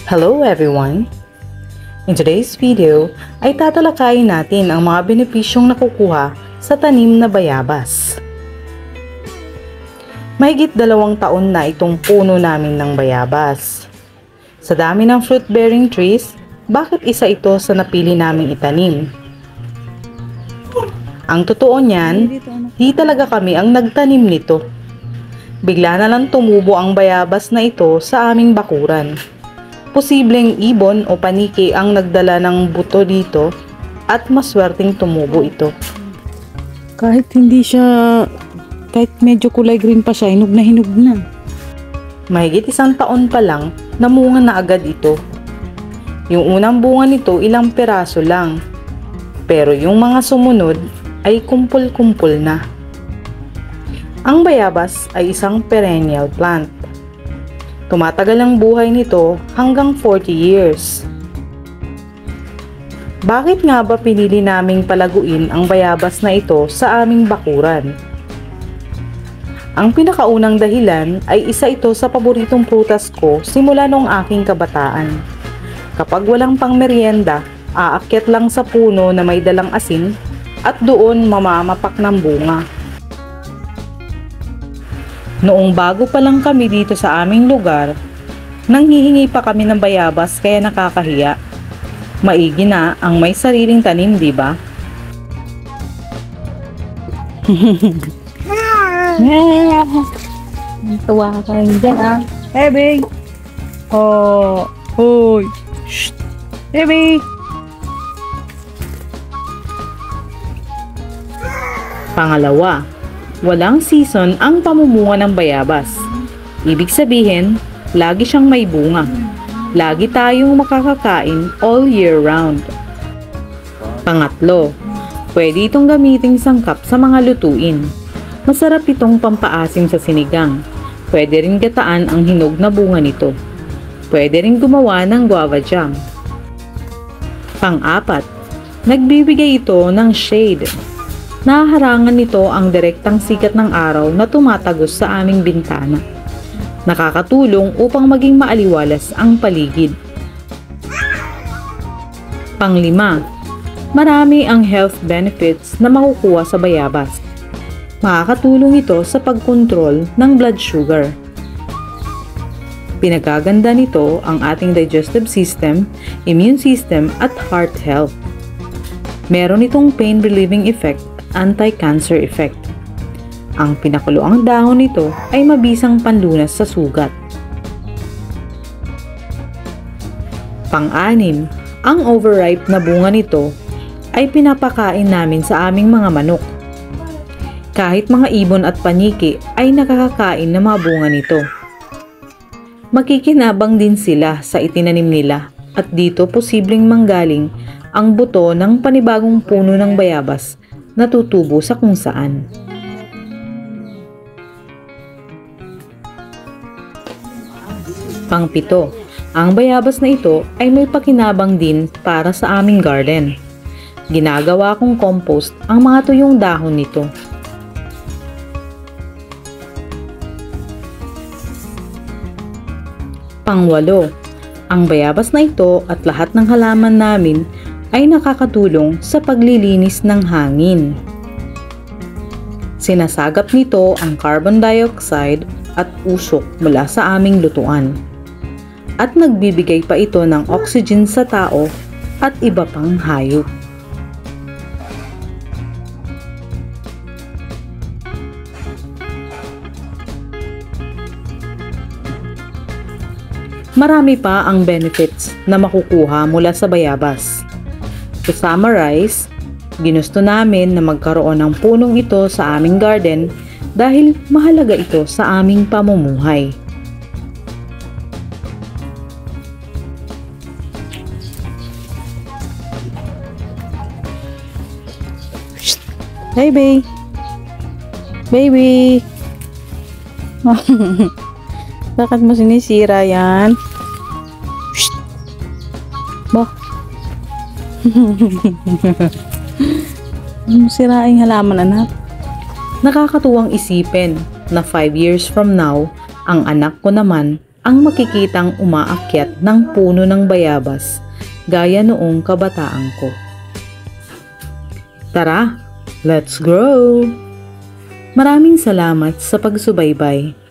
Hello everyone! In today's video ay tatalakayin natin ang mga benepisyong nakukuha sa tanim na bayabas. Mahigit 2 taon na itong puno namin ng bayabas. Sa dami ng fruit-bearing trees, bakit isa ito sa napili naming itanim? Ang totoo niyan, di talaga kami ang nagtanim nito. Bigla na lang tumubo ang bayabas na ito sa aming bakuran. Posibleng ibon o paniki ang nagdala ng buto dito at maswerteng tumubo ito. Kahit medyo kulay green pa siya, hinog na. Mahigit 1 taon pa lang, namunga na agad ito. Yung unang bunga nito ilang peraso lang, pero yung mga sumunod ay kumpul-kumpul na. Ang bayabas ay isang perennial plant. Tumatagal ang buhay nito hanggang 40 years. Bakit nga ba pinili naming palaguin ang bayabas na ito sa aming bakuran? Ang pinakaunang dahilan ay isa ito sa paboritong prutas ko simula noong aking kabataan. Kapag walang pangmeryenda, aakyat lang sa puno na may dalang asin at doon mamamapak ng bunga. Noong bago pa lang kami dito sa aming lugar, nanghihingi pa kami ng bayabas kaya nakakahiya. Maigi na ang may sariling tanim, di ba? Tuwa ka rin dyan, ah. Hey, babe! Oh, hoy! Shh! Hey, babe! Pangalawa, walang season ang pamumunga ng bayabas. Ibig sabihin, lagi siyang may bunga. Lagi tayong makakakain all year round. Pangatlo, pwede itong gamiting sangkap sa mga lutuin. Masarap itong pampaasim sa sinigang. Pwede rin gataan ang hinog na bunga nito. Pwede rin gumawa ng guava jam. Pang-apat, nagbibigay ito ng shade. Nahaharangan nito ang direktang sikat ng araw na tumatagos sa aming bintana. Nakakatulong upang maging maaliwalas ang paligid. Panglima, marami ang health benefits na makukuha sa bayabas. Makakatulong ito sa pagkontrol ng blood sugar. Pinagaganda nito ang ating digestive system, immune system at heart health. Meron itong pain relieving effect, anti-cancer effect. Ang pinakuloang dahon nito ay mabisang panlunas sa sugat. Pang-anim, ang overripe na bunga nito ay pinapakain namin sa aming mga manok. Kahit mga ibon at paniki ay nakakakain ng mga bunga nito. Makikinabang din sila sa itinanim nila at dito posibleng manggaling ang buto ng panibagong puno ng bayabas na tutubo sa kung saan. Pang-7, ang bayabas na ito ay may pakinabang din para sa aming garden. Ginagawa kong compost ang mga tuyong dahon nito. Pang-8, ang bayabas na ito at lahat ng halaman namin ay nakakatulong sa paglilinis ng hangin. Sinasagap nito ang carbon dioxide at usok mula sa aming lutuan. At nagbibigay pa ito ng oxygen sa tao at iba pang hayop. Marami pa ang benefits na makukuha mula sa bayabas. To summarize, ginusto namin na magkaroon ng punong ito sa aming garden dahil mahalaga ito sa aming pamumuhay. Hey, babe! Baby! Bakit mo sinisira yan? Bah! Siraing halaman, anak. Nakakatuwang isipin na 5 years from now, ang anak ko naman ang makikitang umaakyat ng puno ng bayabas gaya noong kabataan ko. Tara, let's grow! Maraming salamat sa pagsubaybay.